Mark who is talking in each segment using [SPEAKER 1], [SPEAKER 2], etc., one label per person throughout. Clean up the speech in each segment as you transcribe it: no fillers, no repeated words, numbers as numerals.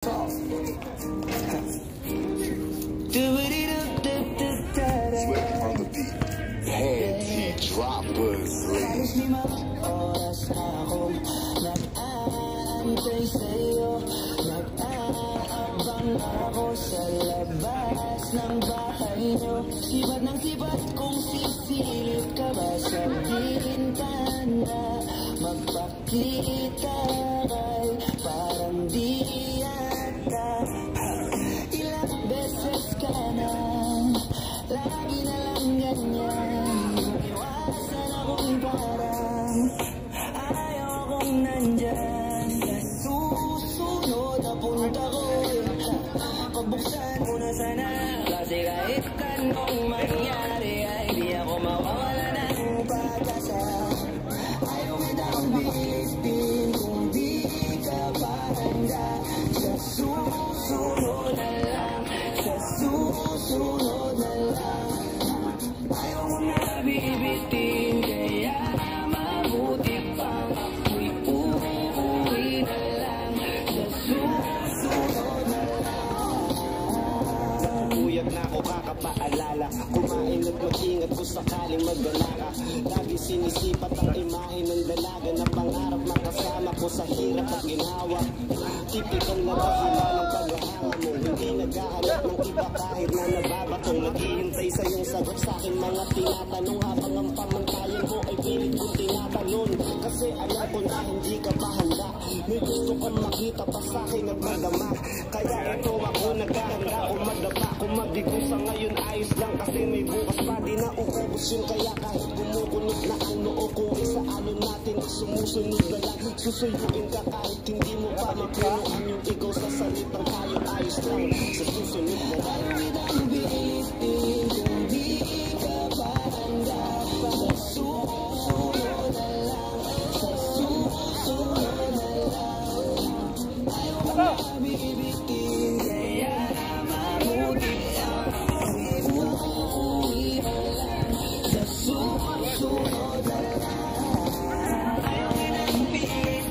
[SPEAKER 1] Swift on the beat. Panty droppers.
[SPEAKER 2] Halos 5 oras na akong nag-aantay sa'yo. Nag-aabang ako sa labas ng bahay nyo. Sibat ng sibat kung sisilip ka ba sa bintana. Magpakita kay parang di yata. Ilang beses ka na lagi na lang ganyan. Iwasan akong parang ayaw akong nandyan. Susunod na punta ko, pabuksan mo na sana. Kasi kahit kanong mangyari ay di ako mawawala ng pag-asa. Ayaw kita akong pilitin kung di ka pa handa. Sa susunod na lang, sa susunod na lang. Ayaw mo na bibitin, kaya mabuti pang ako'y uuwi na lang. Sa susunod na lang.
[SPEAKER 3] Buyag na ako kakapaalala, kumain at mag-ingat kung sakaling magdala ka. Lagi sinisipat ang imahe ng dalaga na pangarap makasama ko sa hirap at ginawa. Tipikal na dahilan ng paghahanga mo, hindi naghahanap ng iba kahit na nababatong. Naghihintay sa iyong sagot sa akin mga tinatanong, habang ang pamantayan mo ay pilit kong tinatalon. Kasi alam ko na hindi ka pa handa, may gusto kang makita pa sa akin at madama. Kaya ito ako naghahanda, umadapa, kung mabigo sa ngayon ayos lang. Kasi may bukas pa, di na uubos yun. Kaya kahit kumukunot na ang noo ko, sa alon natin sumusunod na lang. Susuyuin ka kahit hindi mo pa mapunuan yung ikaw sa salitang tayo ayos lang. Sa susunod na lang.
[SPEAKER 2] Ang bilitin kung di ka pa handa. Sa susunod na lang, sa susunod na lang. Ayaw ko na bibitin, kaya mabuti ang uuwi na lang. Sa susunod na lang. Ayaw ko na bibitin,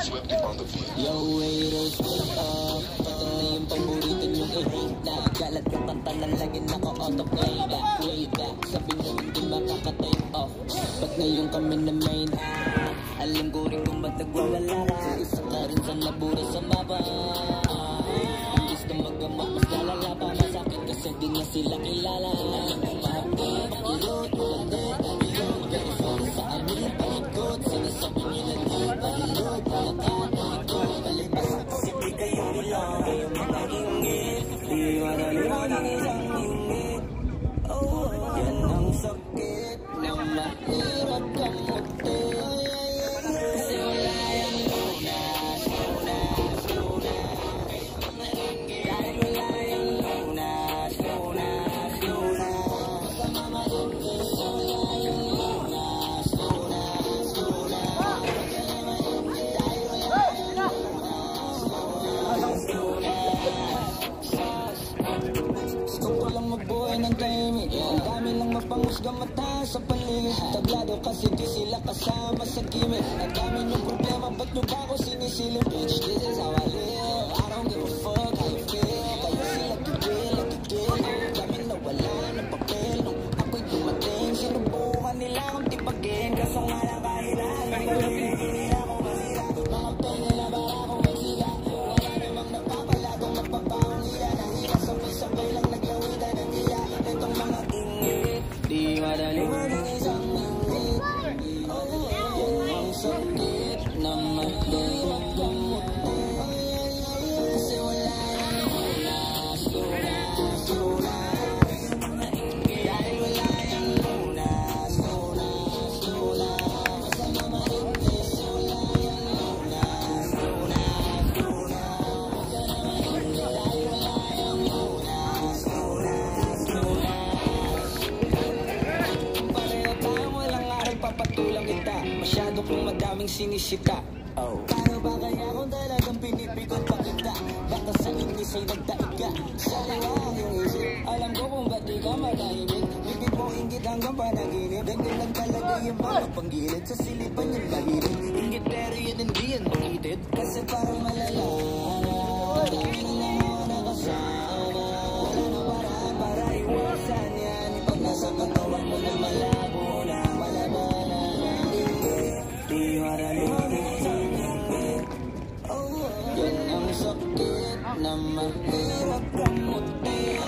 [SPEAKER 1] Swift on the beat.
[SPEAKER 2] yo, haters, what up? Ito na yung paborito nyong i-hate na. Galat yung kanta na lagi naka-autoplay na. Way back, sabi nyo hindi makaka-take off. Ba't ngayon kami na main? Alam ko rin kung ba't nagwawala ka. Isa ka rin sa nabura sa mapa. Imbis na magamat, mas lalala pa. Masakit kasi di na sila kilala. Alam ko bakit, kilot, maganda, kilot. Verifon sa amin, palikot. Sinasabi nila di palilot. Di madalimot ang isang ingit. Oh, yan ang sakit ng mahirap kang magti. Kasi wala yung lunas, lunas, lunas. Dahil wala yung lunas, lunas, lunas. Kasama malimit, wala yung lunas, lunas, lunas. Dahil wala yung lunas, lunas, lunas. Gusto ko lang magbuhay ng tahimik. Ang dami lang mapanghusga mata sa paligid. Taglado kasi di sila kasama sa gimmick. Ang dami ng problema, ba't nyo ba ako sinisilip? Bitch, this is how I live. I don't give a fuck how you feel. Kaya sila sinisita. Paano ba kaya kung talagang pinipikon pa kita? Baka sa English ay nagdaig ka. Saliwa yung isip, alam ko kung ba't di ka matahimik. Bibig mo inggit hanggang panaginip. Ganyan lang talaga yung mga panggilid. Sa silipan yung mahilig. Inggit pero yun hindi yan makitid. Kasi parang malala dami na mga nakasama. Wala na paraan para iwasan yan. Pag nasa katawan mo na malabo na malabanan na di maralunod. Yan ang sakit na mahirap gamutin.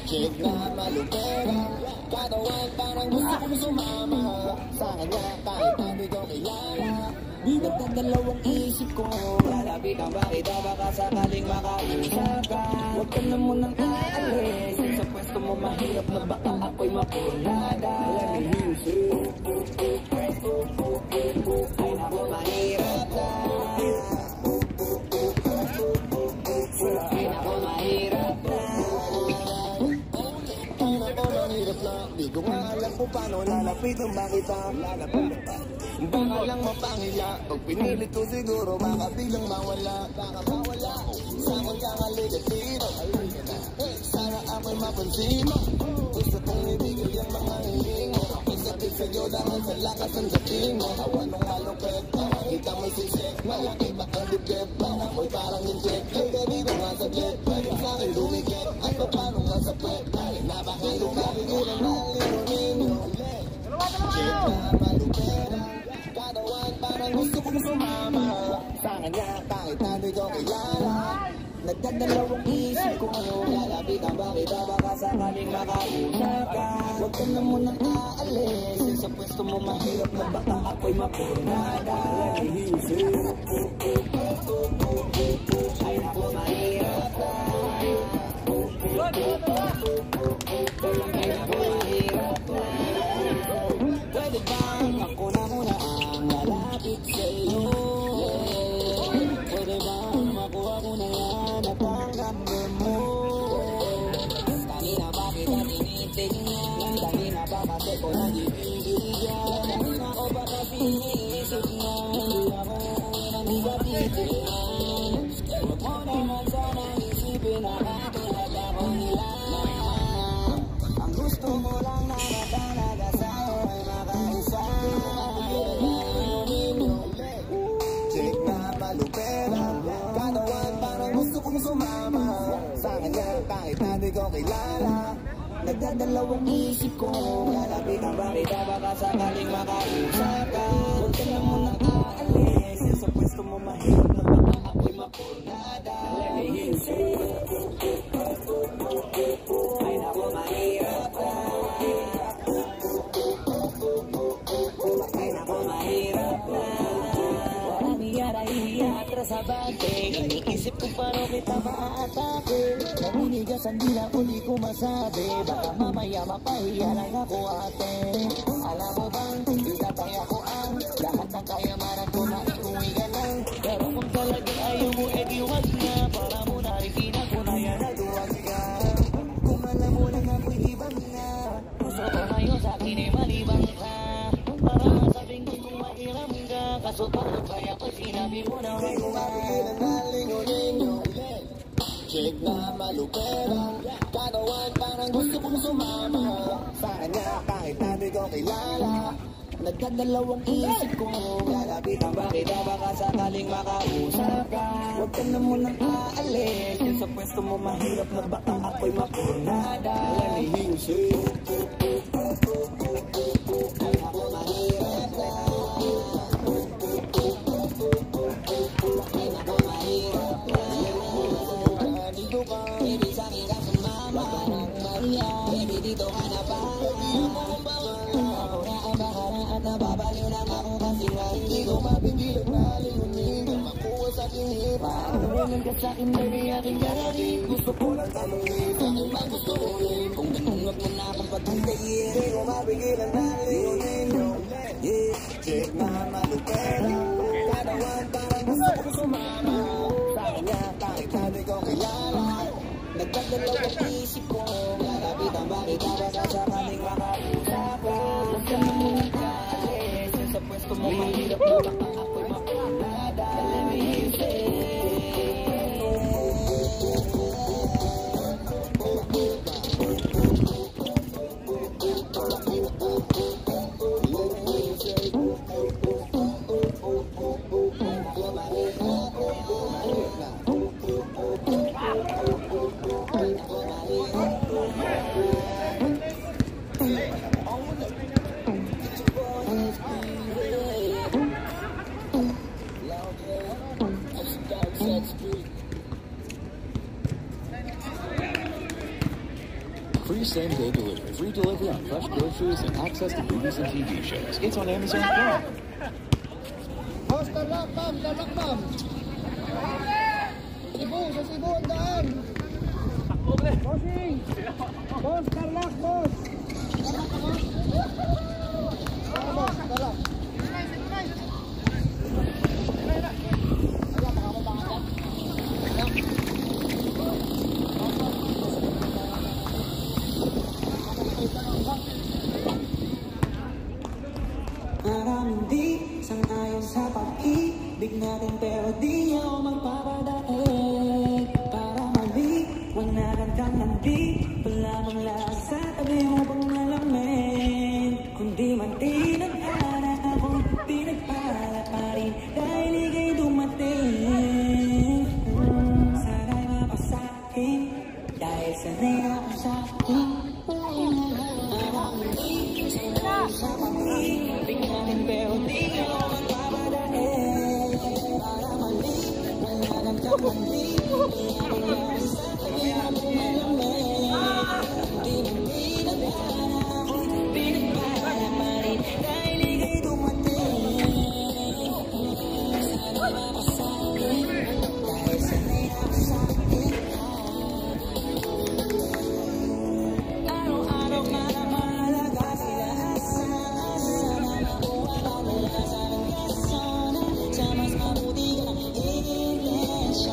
[SPEAKER 2] Check na malupera, katawan parang gusto kong sumama. Sa kanya kahit hindi ko kilala, di nagdadalawang isip ko. Lalapitan ba kita baka sakaling makausap ka? Huwag ka na munang aalis, sa pwesto mo mahirap na baka ako'y mapurnada. Ay nako mahirap na, ay nako mahirap na. Di ko nga alam kung paano lalapitan ba kita. Baka lang mapangila, pag pinilit ko siguro baka biglang mawala. Baka mawala, sakon ka nga ligatiro. Sana ako'y mapansin mo, gusto kong ibigay ang mga hiling mo. Isapit sa'yo dahil sa lakas ng dating mo. Hawa nung malupit, kita mo'y sisik. Malaki ba ang dibdib, ako'y parang inject. Ay ganito nga saglit, pwede sa'kin lumikit. At paano nga sapit, napakalo ka bigulang nalimunin mo. Check na malupera, katawan parang gusto kong sumama. Sa kanya kahit hindi ko kilala, nagdadalawang isip ko. Lalapitan ba kita baka sakaling makausap ka? Huwag ka na munang aalis, sa pwesto mo mahirap na baka ako'y mapurnada. Ay nako mahirap na, pwede bang ako na muna ang lalapit sa'yo? Pwede bang makuha ko na yan at ang ramdam mo? Kanina ba kita tinitingnan? Kanina ba kasi ko nag-ibigyan? Kanina ko ba kasi iniisip na hindi ako hindi ka titignan? Huwag mo naman sana isipin na katulad ako nila. Ang gusto mo lang na matalaga sa'yo ay makaisa. Check na malupera, katawan parang gusto kong sumama. Sa kanya kahit hindi ko kilala, nagdadalawang isip ko. Lalapitan ba kita baka sakaling makausap ka? Huwag ka na munang aalis, sa pwesto mo mahirap na baka ako'y mapurnada. Ay nako mahirap na, ay nako mahirap na. Walang iyara iatras at abante. Iniisip ko paano kita maaatake. Naninigasan di na uli ko masabi. Baka mamaya mapahiya lang ako ate. Alam mo bang itataya ko ang lahat ng kayamanan ko na iuwi ka lang. Pero kung talagang ayaw mo wag na. Para mo na rin kinakulayan na duwag ka. Kung alam mo lang ako'y ibang na. Gusto ko ngayon sa akin ay malibang ka. Para masabing di kong mairam ka. Kaso paano kaya ko sinabi mo na may kumapigilan na lingunin yung check na maluperang katawan. Parang gusto kong sumama sa kanya kahit natin ko kilala. Nagdadalawang isip ko, lalapitan ba kita baka sakaling makausap ka. Huwag ka na munang aalis, yung sa pwesto mo mahirap na baka ako'y mapurnada. Lalihing sa'yo, kaya ako mahirap na. Kaya ako mahirap na. Dito ka, baby sa'kin ka sumama. Parang Maria, baby dito ka na pa. Nababaliw lang ako kasi nga hindi ko mapigilan na lingunin. Kung makuha sa aking hipan nawalan ka sa'kin baby aking garating. Gusto ko lang tanongin kung ano ba gusto ko rin. Kung ganun wag mo na akong paghantayin. Hindi ko mapigilan na lingunin. Check na malupera katawan parang gusto ko sumama sa kanya kahit hindi ko kilala. Nagdadalawang isip ko lalapitan ba kita baka sakaling makausap ko. Huwag ka na muna sa pwesto mo mahirap na baka ako'y mapurnada. Let me say
[SPEAKER 4] free same-day delivery, free delivery on fresh groceries, and access to movies and TV shows. It's on Amazon Prime.
[SPEAKER 5] Boss, talak, ma'am. Cebu, sa Cebu ang daan. Bossing! Boss, talak, boss! Boss, talak.
[SPEAKER 2] Maraming di sang-ayon sa pag-ibig natin pero di niya ako magpapadaig. Para mali, wag na kang nandi. Wala mong lasa, tabi mo bang malamin? Kundi man tinag-ara akong pinagpala pa rin dahil ika'y dumating. Sana'y mapasakin dahil sanay ako sa akin. Maraming di sang-ayon sa pag-ibig pero di ka ako magpapadaig. Para mali, wala kang mali. Wala kang lasa, tabi mo bang malamin? Di man pinag-ara akong pinagpala pa rin dahil ika'y dumating. Sana'y mapasakin dahil sanay ako sa akin. Araw-araw ka na mahalaga sila asa na makuha ka mula sa langyasan. Sa mas mabuti ka ng intensyon.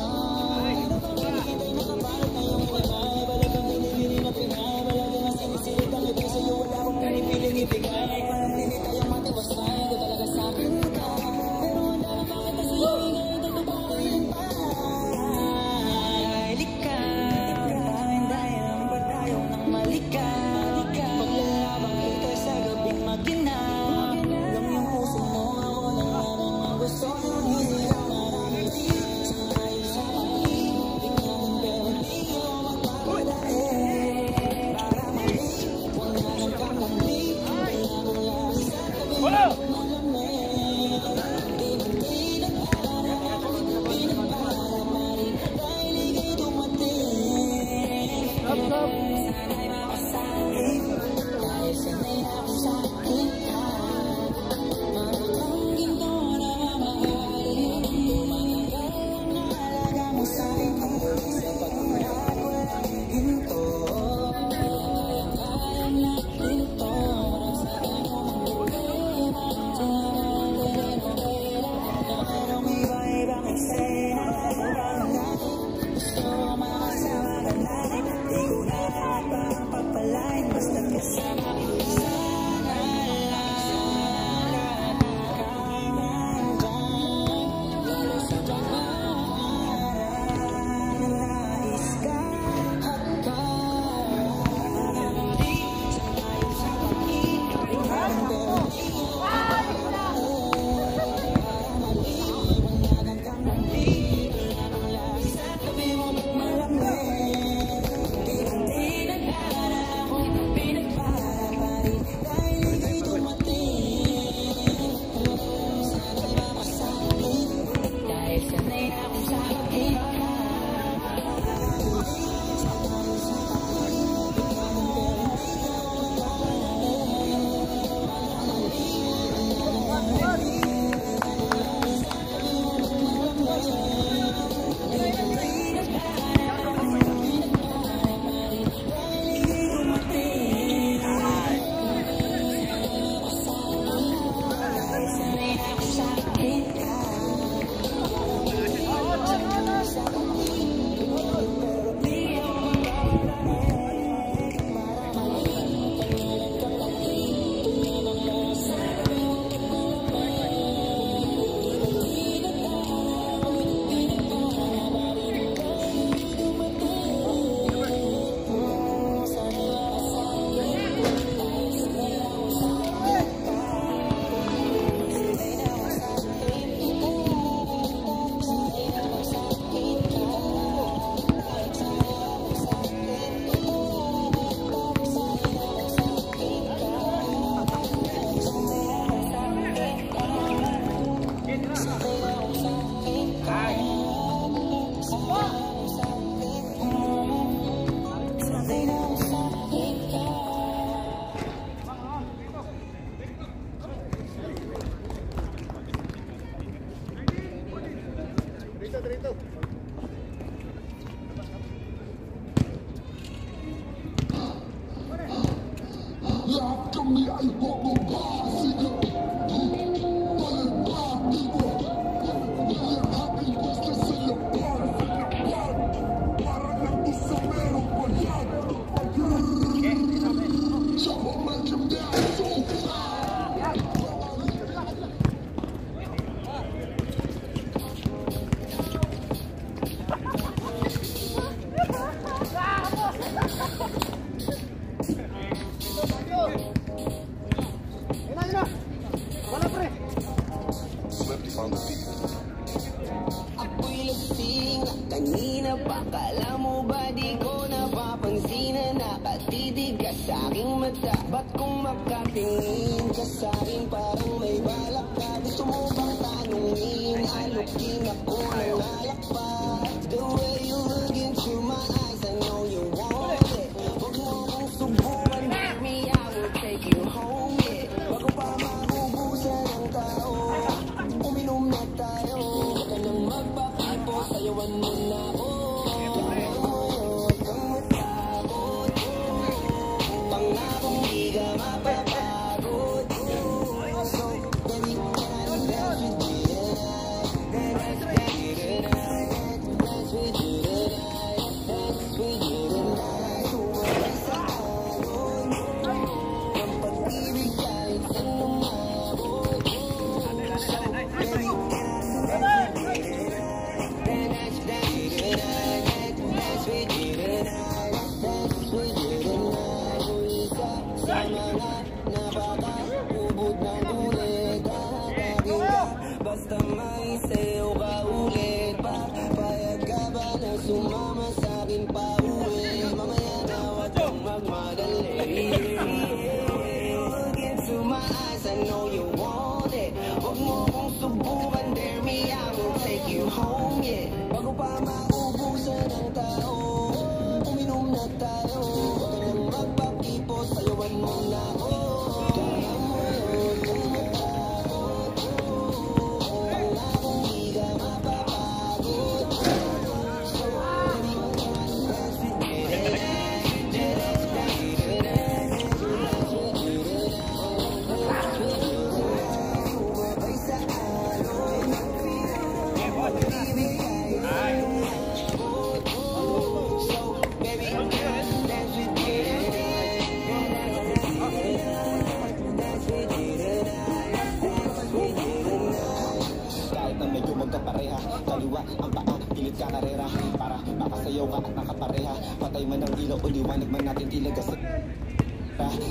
[SPEAKER 3] Paliwanag man natin tila kasi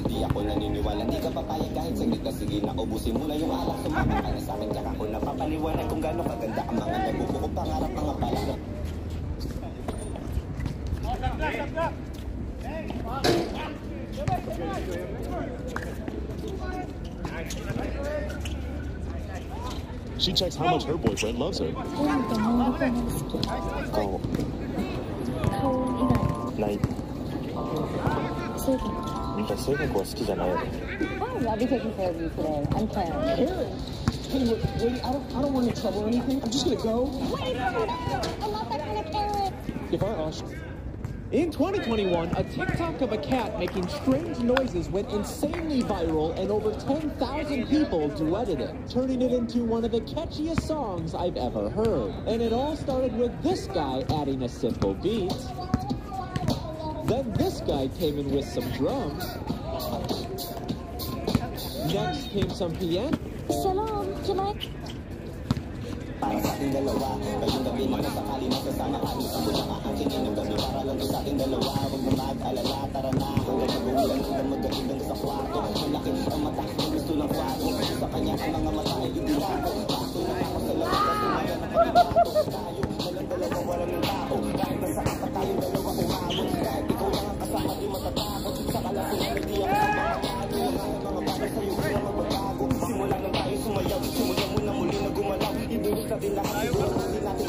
[SPEAKER 3] di ako naniniwala, di ka papayag kahit saglit na sige na ubusin mo na yung alak. Sumama ka na sa akin, tsaka ko napapaliwanag kung gaano kaganda ang mga nagbubuko pangarap, mga palak.
[SPEAKER 4] She checks how much her boyfriend loves her.
[SPEAKER 6] I'll be taking care of you today. I'm Karen.
[SPEAKER 3] Hey, wait, I don't want any trouble or anything. I'm just gonna go.
[SPEAKER 6] Wait, I'm not that kind of Karen.
[SPEAKER 3] If I ask.
[SPEAKER 7] In 2021, a TikTok of a cat making strange noises went insanely viral, and over 10,000 people duetted it, turning it into one of the catchiest songs I've ever heard. And it all started with this guy adding a simple beat. Then this guy came in with some drums. Next came some piano.
[SPEAKER 6] Shalom, can I?
[SPEAKER 3] Para sa ating dalawa, ngayong gabi na sakali masasama kami sa bulang aangkingin ng gabi. Para lang to sa ating dalawa, huwag na mag-alala, tara na. Hanggang mag-ulan hanggang magagandang sa kwarto. Malaki ang mata, gusto ng kwarto. Sa kanya ang mga mata ay ibinato. Paso na ako sa labas, kasi maya na pagbato. Tayo, walang dalawa, walang ng tao. Kahit nasaan pa tayong dalawa umabot. Kahit ikaw lang ang kasama, di matatakot. Sa kalasungan, hindi ako sa mga bago. Mga bagay sa'yo, hindi na magbabago. Simula lang tayo sumayaw, simulan mo na muli na gumalaw. Ibigay ka din lahat, siguro hindi natin